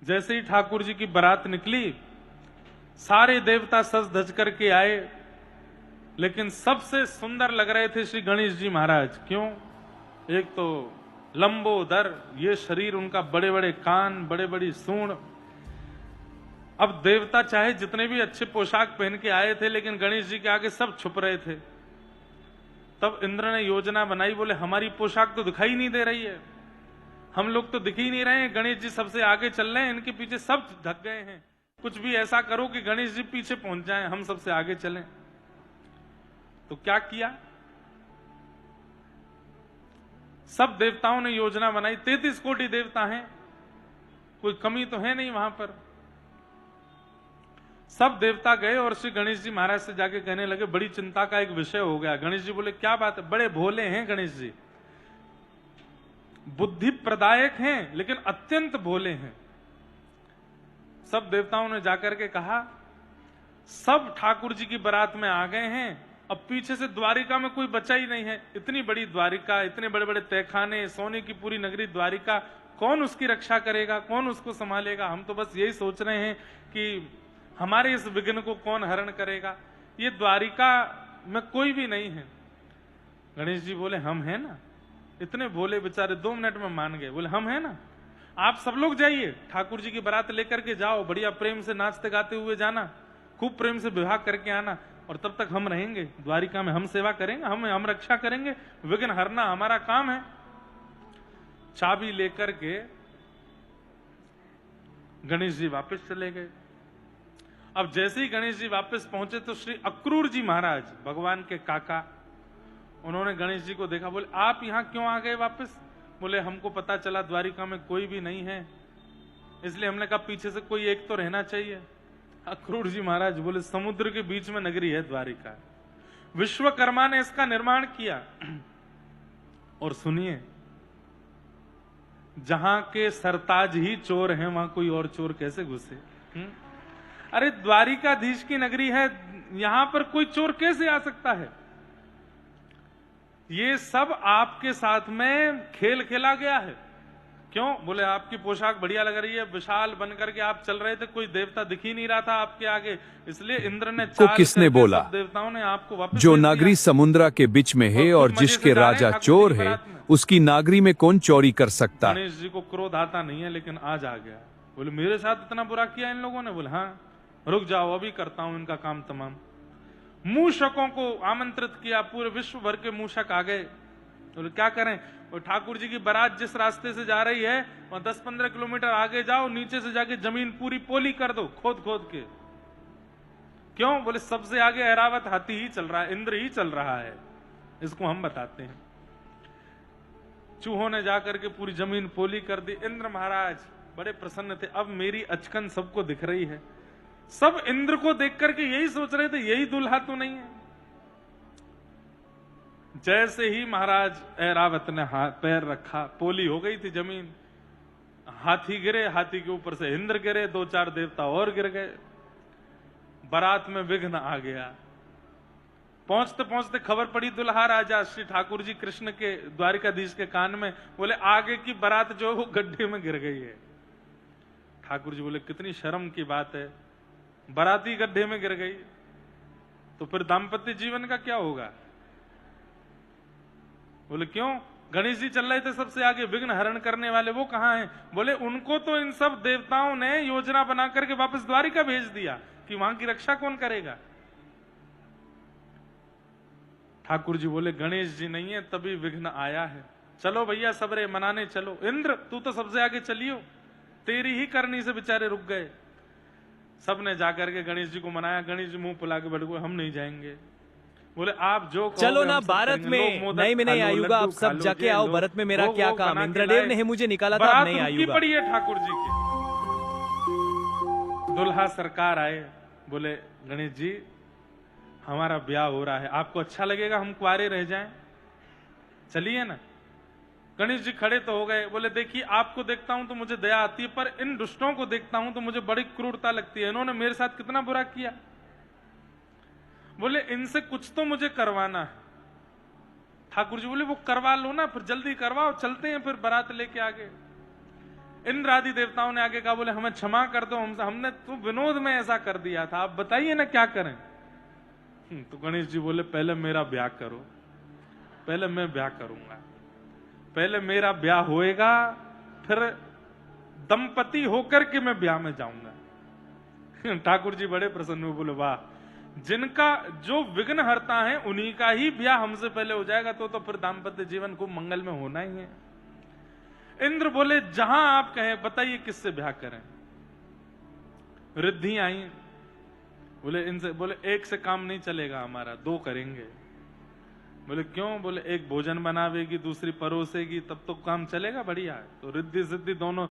जैसे ही ठाकुर जी की बारात निकली, सारे देवता सज धज करके आए, लेकिन सबसे सुंदर लग रहे थे श्री गणेश जी महाराज। क्यों? एक तो लंबोदर ये शरीर, उनका बड़े बड़े कान, बड़े बड़ी सूंड। अब देवता चाहे जितने भी अच्छे पोशाक पहन के आए थे, लेकिन गणेश जी के आगे सब छुप रहे थे। तब इंद्र ने योजना बनाई, बोले हमारी पोशाक तो दिखाई नहीं दे रही है, हम लोग तो दिख ही नहीं रहे हैं, गणेश जी सबसे आगे चल रहे हैं, इनके पीछे सब ढक गए हैं, कुछ भी ऐसा करो कि गणेश जी पीछे पहुंच जाएं, हम सबसे आगे चलें। तो क्या किया? सब देवताओं ने योजना बनाई, 33 कोटि देवता हैं, कोई कमी तो है नहीं वहां पर। सब देवता गए और श्री गणेश जी महाराज से जाके कहने लगे, बड़ी चिंता का एक विषय हो गया। गणेश जी बोले, क्या बात है? बड़े भोले हैं गणेश जी, बुद्धि प्रदायक हैं, लेकिन अत्यंत भोले हैं। सब देवताओं ने जाकर के कहा, सब ठाकुर जी की बारात में आ गए हैं, अब पीछे से द्वारिका में कोई बचा ही नहीं है। इतनी बड़ी द्वारिका, इतने बड़े बड़े तहखाने, सोने की पूरी नगरी द्वारिका, कौन उसकी रक्षा करेगा, कौन उसको संभालेगा? हम तो बस यही सोच रहे हैं कि हमारे इस विघ्न को कौन हरण करेगा। ये द्वारिका में कोई भी नहीं है। गणेश जी बोले, हम हैं ना। इतने भोले बेचारे 2 मिनट में मान गए, बोले हम हैं ना, आप सब लोग जाइए, ठाकुर जी की बारात लेकर के जाओ, बढ़िया प्रेम से नाचते गाते हुए जाना, खूब प्रेम से विवाह करके आना, और तब तक हम रहेंगे द्वारिका में, हम सेवा करेंगे, हम रक्षा करेंगे, विघ्न हरना हमारा काम है। चाबी लेकर के गणेश जी वापस चले गए। अब जैसे ही गणेश जी वापस पहुंचे तो श्री अक्रूर जी महाराज, भगवान के काका, उन्होंने गणेश जी को देखा, बोले आप यहां क्यों आ गए वापस? बोले हमको पता चला द्वारिका में कोई भी नहीं है, इसलिए हमने कहा पीछे से कोई एक तो रहना चाहिए। अक्रूर जी महाराज बोले, समुद्र के बीच में नगरी है द्वारिका, विश्वकर्मा ने इसका निर्माण किया। और सुनिए, जहां के सरताज ही चोर हैं, वहां कोई और चोर कैसे घुसे? अरे द्वारिकाधीश की नगरी है, यहां पर कोई चोर कैसे आ सकता है? ये सब आपके साथ में खेल खेला गया है। क्यों? बोले आपकी पोशाक बढ़िया लग रही है, विशाल बन करके आप चल रहे थे, कोई देवता दिख ही नहीं रहा था आपके आगे, इसलिए इंद्र ने को किसने बोला? देवताओं ने आपको वापस जो नागरी समुद्र के बीच में है और जिसके राजा चोर है, उसकी नागरी में कौन चोरी कर सकता? गणेश जी को क्रोध आता नहीं है, लेकिन आज आ गया। बोले मेरे साथ इतना बुरा किया इन लोगों ने? बोले हाँ, रुक जाओ, अभी करता हूं इनका काम तमाम। मूषकों को आमंत्रित किया, पूरे विश्व भर के मूषक आ गए। बोले क्या करें? और ठाकुर जी की बारात जिस रास्ते से जा रही है, वहां 10-15 किलोमीटर आगे जाओ, नीचे से जाके जमीन पूरी पोली कर दो, खोद खोद के। क्यों? बोले सबसे आगे ऐरावत हाथी ही चल रहा है, इंद्र ही चल रहा है, इसको हम बताते हैं। चूहों ने जाकर के पूरी जमीन पोली कर दी। इंद्र महाराज बड़े प्रसन्न थे, अब मेरी अचकन सबको दिख रही है। सब इंद्र को देख करके यही सोच रहे थे, यही दुल्हा तो नहीं है। जैसे ही महाराज ऐरावत ने हाथ पैर रखा, पोली हो गई थी जमीन, हाथी गिरे, हाथी के ऊपर से इंद्र गिरे, 2-4 देवता और गिर गए, बारात में विघ्न आ गया। पहुंचते पहुंचते खबर पड़ी दुल्हा राजा श्री ठाकुर जी कृष्ण के द्वारिकाधीश के कान में, बोले आगे की बारात जो है वो गड्ढे में गिर गई है। ठाकुर जी बोले कितनी शर्म की बात है, बाराती गड्ढे में गिर गई, तो फिर दाम्पत्य जीवन का क्या होगा? बोले क्यों? गणेश जी चल रहे थे सबसे आगे, विघ्न हरण करने वाले, वो कहां हैं? बोले उनको तो इन सब देवताओं ने योजना बना करके वापस द्वारिका भेज दिया कि वहां की रक्षा कौन करेगा। ठाकुर जी बोले गणेश जी नहीं है तभी विघ्न आया है, चलो भैया सबरे मनाने चलो। इंद्र तू तो सबसे आगे चलियो, तेरी ही करनी से बेचारे रुक गए। सबने जाकर के गणेश जी को मनाया, गणेश जी मुंह फुला के बैठ गए, हम नहीं जाएंगे। बोले आप जो चलो ना भारत में, नहीं मैं नहीं आयूंगा, आप सब जाके आओ, भारत में मेरा क्या काम? इंद्रदेव ने मुझे निकाला था, अब नहीं आयूंगा। पड़ी है ठाकुर जी की। दुल्हा सरकार आए, बोले गणेश जी हमारा ब्याह हो रहा है, आपको अच्छा लगेगा हम कुंवारे रह जाएं? चलिए ना। गणेश जी खड़े तो हो गए, बोले देखिए आपको देखता हूं तो मुझे दया आती है, पर इन दुष्टों को देखता हूं तो मुझे बड़ी क्रूरता लगती है, इन्होंने मेरे साथ कितना बुरा किया। बोले इनसे कुछ तो मुझे करवाना है। ठाकुर जी बोले वो करवा लो ना, फिर जल्दी करवाओ, चलते हैं फिर बारात लेके आगे। इंद्र आदि देवताओं ने आगे कहा, बोले हमें क्षमा कर दो, हमने तो विनोद में ऐसा कर दिया था, आप बताइए ना क्या करें। तो गणेश जी बोले पहले मेरा ब्याह करो, पहले मैं ब्याह करूंगा, पहले मेरा ब्याह होएगा, फिर दंपति होकर के मैं ब्याह में जाऊंगा। ठाकुर जी बड़े प्रसन्न हुए, बोले वाह, जिनका जो विघ्न हरता है उन्हीं का ही ब्याह हमसे पहले हो जाएगा, तो फिर दाम्पत्य जीवन को मंगल में होना ही है। इंद्र बोले जहां आप कहें, बताइए किससे ब्याह करें। रिद्धि आई, बोले इनसे, बोले एक से काम नहीं चलेगा हमारा, दो करेंगे। बोले क्यों? बोले एक भोजन बनावेगी, दूसरी परोसेगी, तब तो काम चलेगा, बढ़िया है। तो रिद्धि सिद्धि दोनों